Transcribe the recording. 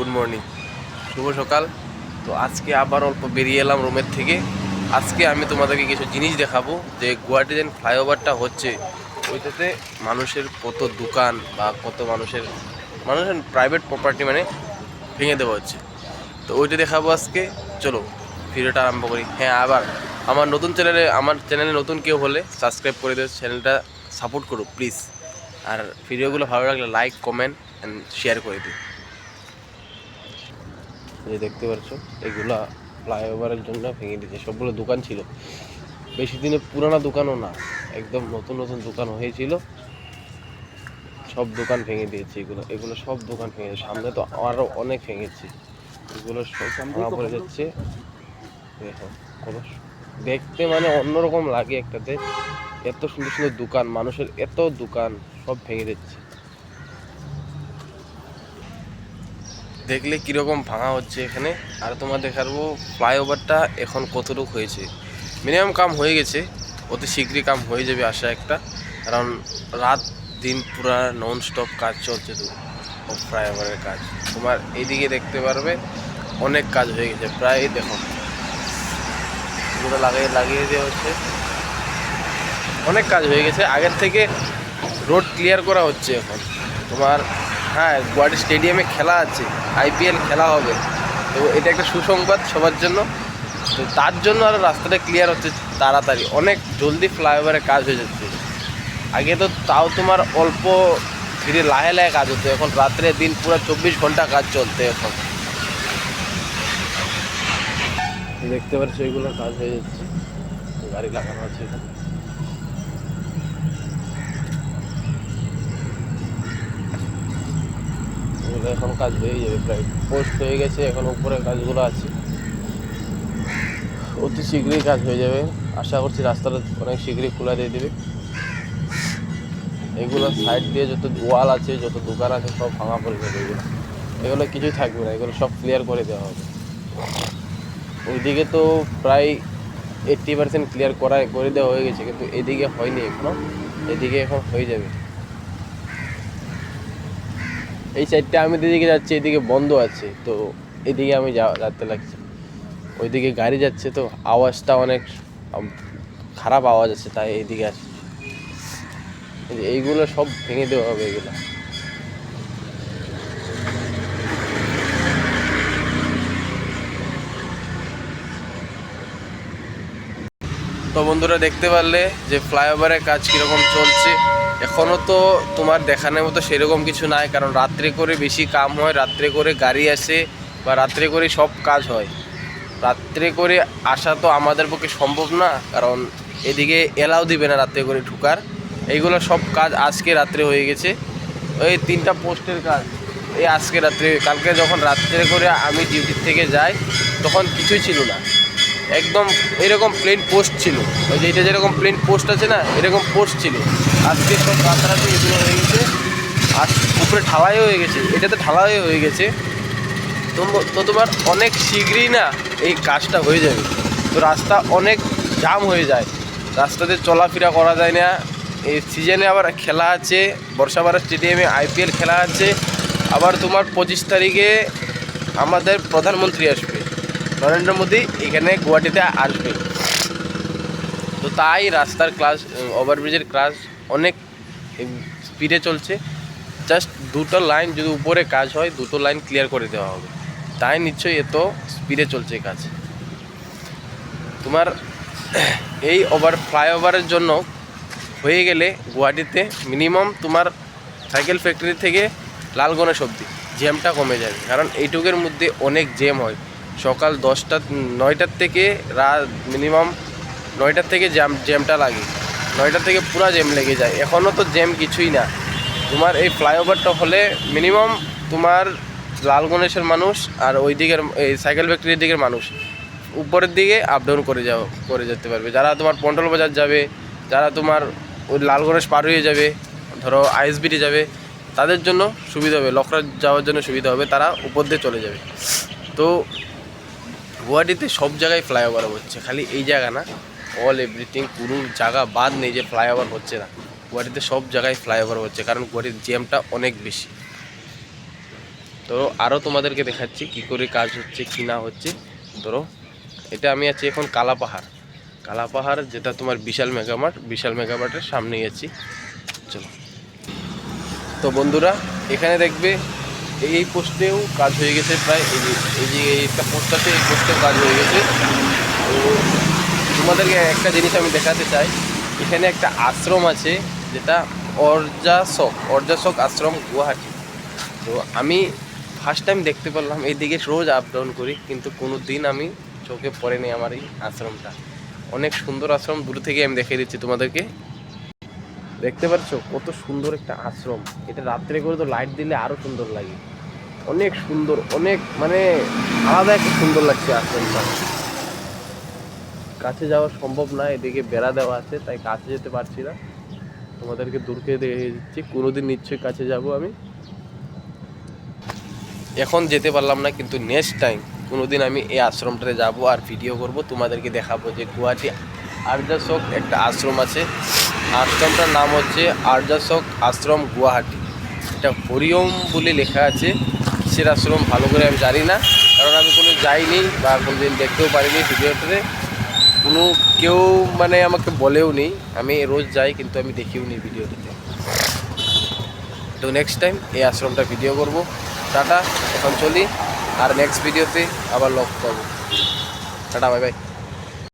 Good morning, শুভ সকাল। তো আজকে আবার অল্প বেরিয়ে এলাম রুমের থেকে। আজকে আমি তোমাদেরকে কিছু জিনিস দেখাবো যে গুয়াহাটি যে ফ্লাইওভারটা হচ্ছে ওইটাতে মানুষের কত দোকান বা কত মানুষের প্রাইভেট প্রপার্টি মানে ভেঙে দেওয়া হচ্ছে। তো ওইটা দেখাবো আজকে। চলো ভিডিওটা আরম্ভ করি। হ্যাঁ, আবার আমার চ্যানেলে নতুন কেউ হলে সাবস্ক্রাইব করে দিও, চ্যানেলটা সাপোর্ট করো প্লিজ। আর ভিডিওগুলো ভালো লাগলে লাইক, কমেন্ট অ্যান্ড শেয়ার করে দিও। যে দেখতে পাচ্ছ এগুলা ফ্লাইওভারের জন্য ভেঙে দিয়েছে। সবগুলো দোকান ছিল, বেশি দিনে পুরানো দোকানও না, একদম নতুন নতুন দোকান হয়েছিল। সব দোকান ভেঙে দিয়েছে। এগুলো সব দোকান ভেঙেছে। সামনে তো আরও অনেক ভেঙেছে। এগুলো সব ভাঙা পড়ে যাচ্ছে। দেখো দেখতে মানে অন্যরকম লাগে একটাতে। এত সুন্দর সুন্দর দোকান, মানুষের এত দোকান, সব ভেঙে দিচ্ছে। দেখলে কীরকম ভাঙা হচ্ছে এখানে। আর তোমার দেখাবো ফ্লাইওভারটা এখন কতটুকু হয়েছে। মিনিমাম কাম হয়ে গেছে, অতি শীঘ্রই কাম হয়ে যাবে আশা একটা। কারণ রাত দিন পুরা নন স্টপ কাজ চলছে। তো ফ্লাইওভারের কাজ তোমার এইদিকে দেখতে পারবে অনেক কাজ হয়ে গেছে। প্রায় দেখো এগুলো লাগিয়ে দেওয়া হচ্ছে, অনেক কাজ হয়ে গেছে। আগের থেকে রোড ক্লিয়ার করা হচ্ছে এখন তোমার। হ্যাঁ, গুয়াহাটি স্টেডিয়ামে খেলা আছে, IPL খেলা হবে। তো এটা একটা সুসংবাদ সবার জন্য। তো তার জন্য আরও রাস্তাটা ক্লিয়ার হচ্ছে তাড়াতাড়ি, অনেক জলদি ফ্লাইওভারের কাজ হয়ে যাচ্ছে। আগে তো তাও তোমার অল্প ধীরে লাহে লাহে কাজ হতো, এখন রাত্রে দিন পুরো 24 ঘন্টা কাজ চলতে। এখন দেখতে পাচ্ছ এগুলো কাজ হয়ে যাচ্ছে, গাড়ি লাগানো আছে এখানে। এগুলো এখন কাজ হয়ে যাবে, প্রায় পোস্ট হয়ে গেছে, এখন উপরে কাজগুলো আছে। অতি শীঘ্রই কাজ হয়ে যাবে আশা করছি। রাস্তাটা অনেক শীঘ্রই খোলা দিয়ে দেবে। এগুলো সাইড দিয়ে যত ওয়াল আছে, যত দোকান আছে, সব ভাঙা পড়ে যাবে। এগুলো কিছুই থাকবে না, এগুলো সব ক্লিয়ার করে দেওয়া হবে। ওইদিকে তো প্রায় 80% ক্লিয়ার করে দেওয়া হয়ে গেছে, কিন্তু এদিকে হয়নি এখনো। এদিকে এখন হয়ে যাবে। এই সাইডটা আমি যেদিকে যাচ্ছি এদিকে বন্ধ আছে, তো এদিকে আমি যেতে লাগছে। ওইদিকে গাড়ি যাচ্ছে, তো আওয়াজটা অনেক খারাপ আওয়াজ আছে, তাই এইদিকে আসছে। এইগুলো সব ভেঙে দেওয়া হবে এগুলো। তো বন্ধুরা দেখতে পারলে যে ফ্লাইওভারের কাজ কীরকম চলছে। এখনও তো তোমার দেখানোর মতো সেরকম কিছু নাই, কারণ রাত্রে করে বেশি কাম হয়, রাত্রে করে গাড়ি আসে বা রাত্রে করে সব কাজ হয়। রাত্রে করে আসা তো আমাদের পক্ষে সম্ভব না, কারণ এদিকে এলাও দিবে না রাত্রে করে ঢুকার। এইগুলো সব কাজ আজকে রাত্রে হয়ে গেছে। ওই 3টা পোস্টের কাজ এই আজকে রাত্রে। কালকে যখন রাত্রে করে আমি ডিউটির থেকে যাই তখন কিছুই ছিল না, একদম এরকম প্লেন পোস্ট ছিল। ওই যে এটা যেরকম প্লেন পোস্ট আছে না, এরকম পোস্ট ছিল। আজকে সব রাতারাতি এগুলো হয়ে গেছে। আর উপরে ঢালাইও হয়ে গেছে, এটাতে ঢালাই হয়ে গেছে। তো তোমার অনেক শীঘ্রই না এই কাজটা হয়ে যাবে। তো রাস্তা অনেক জাম হয়ে যায়, রাস্তাতে চলাফেরা করা যায় না। এই সিজনে আবার খেলা আছে, বর্ষাপাড়া স্টেডিয়ামে IPL খেলা আছে। আবার তোমার 25 তারিখে আমাদের প্রধানমন্ত্রী আসবে, নরেন্দ্র মোদী এখানে গুয়াহাটিতে আসবে। তো তাই রাস্তার ওভারব্রিজের কাজ অনেক স্পিডে চলছে। জাস্ট 2টো লাইন যদি উপরে কাজ হয়, 2টো লাইন ক্লিয়ার করে দেওয়া হবে, তাই নিশ্চয়ই এত স্পিডে চলছে কাজ। তোমার এই ফ্লাইওভারের জন্য হয়ে গেলে গুয়াহাটিতে মিনিমাম তোমার সাইকেল ফ্যাক্টরি থেকে লালগণেশ অবধি জ্যামটা কমে যাবে। কারণ এইটুকের মধ্যে অনেক জ্যাম হয়। সকাল 9টার থেকে রাত মিনিমাম 9টার থেকে জ্যামটা লাগে। 9টার থেকে পুরো জ্যাম লেগে যায়। এখনও তো জ্যাম কিছুই না। তোমার এই ফ্লাইওভারটা হলে মিনিমাম তোমার লালগণেশের মানুষ আর ওই দিকের এই সাইকেল ফ্যাক্টরির দিকের মানুষ উপরের দিকে আপ ডাউন করে যেতে পারবে। যারা তোমার পন্টল বাজার যাবে, যারা তোমার ওই লালগণেশ পার হয়ে যাবে, ধরো ISBT যাবে, তাদের জন্য সুবিধা হবে। লখরা যাওয়ার জন্য সুবিধা হবে, তারা উপর দিয়ে চলে যাবে। তো গুয়াহাটিতে সব জায়গায় ফ্লাইওভার হচ্ছে, খালি এই জায়গা না, অল এভরিথিং কোনো জায়গা বাদ নেই যে ফ্লাইওভার হচ্ছে না। গুয়াহাটিতে সব জায়গায় ফ্লাইওভার হচ্ছে, কারণ গুয়াহাটির জ্যামটা অনেক বেশি। তো তো আরও তোমাদেরকে দেখাচ্ছি কি করে কাজ হচ্ছে কি না হচ্ছে। ধরো এটা আমি আছি এখন কালাপাহাড় যেটা তোমার বিশাল মেগামার্টের সামনেই আছি। চলো। তো বন্ধুরা এখানে দেখবে এই পোস্টেও কাজ হয়ে গেছে প্রায়, এই যে একটা পোস্ট আছে, এই পোস্টেও কাজ হয়ে গেছে। তো তোমাদেরকে একটা জিনিস আমি দেখাতে চাই, এখানে একটা আশ্রম আছে যেটা অর্জাসক আশ্রম গুয়াহাটি। তো আমি ফার্স্ট টাইম দেখতে পারলাম, এইদিকে রোজ আপ ডাউন করি কিন্তু কোনো দিন আমি চোখে পড়েনি আমার এই আশ্রমটা। অনেক সুন্দর আশ্রম, দূর থেকে আমি দেখিয়ে দিচ্ছি তোমাদেরকে। দেখতে পাচ্ছ কত সুন্দর একটা আশ্রম। এটা রাত্রে করে তো লাইট দিলে আরও সুন্দর লাগে, অনেক সুন্দর, অনেক মানে আলাদা একটা সুন্দর লাগছে আশ্রমটা। কাছে যাওয়া সম্ভব না, এদিকে বেড়া দেওয়া আছে তাই কাছে যেতে পারছি না, তোমাদেরকে দূর থেকে দেখে দিচ্ছি। কোনোদিন নিশ্চয়ই কাছে যাব আমি, এখন যেতে পারলাম না কিন্তু নেক্সট টাইম কোনোদিন আমি এই আশ্রমটাতে যাব আর ভিডিও করব, তোমাদেরকে দেখাবো যে গুয়াহাটি আর্যাশক একটা আশ্রম আছে। আশ্রমটার নাম হচ্ছে আর্যাশক আশ্রম গুয়াহাটি। এটা হরিওম বলে লেখা আছে, কিসের আশ্রম ভালো করে আমি জানি না, কারণ আমি কোনো যাইনি বা কোনোদিন দেখতেও পারিনি ভিডিওটাতে, কেউ মানে আমাকে বলেও নেই। আমি রোজ যাই কিন্তু আমি দেখিও নি ভিডিওটাতে। তো নেক্সট টাইম এই আশ্রমটা ভিডিও করব। টাটা, এখন চলি, আর নেক্সট ভিডিওতে আবার লগ পাবো। Tata, bye bye.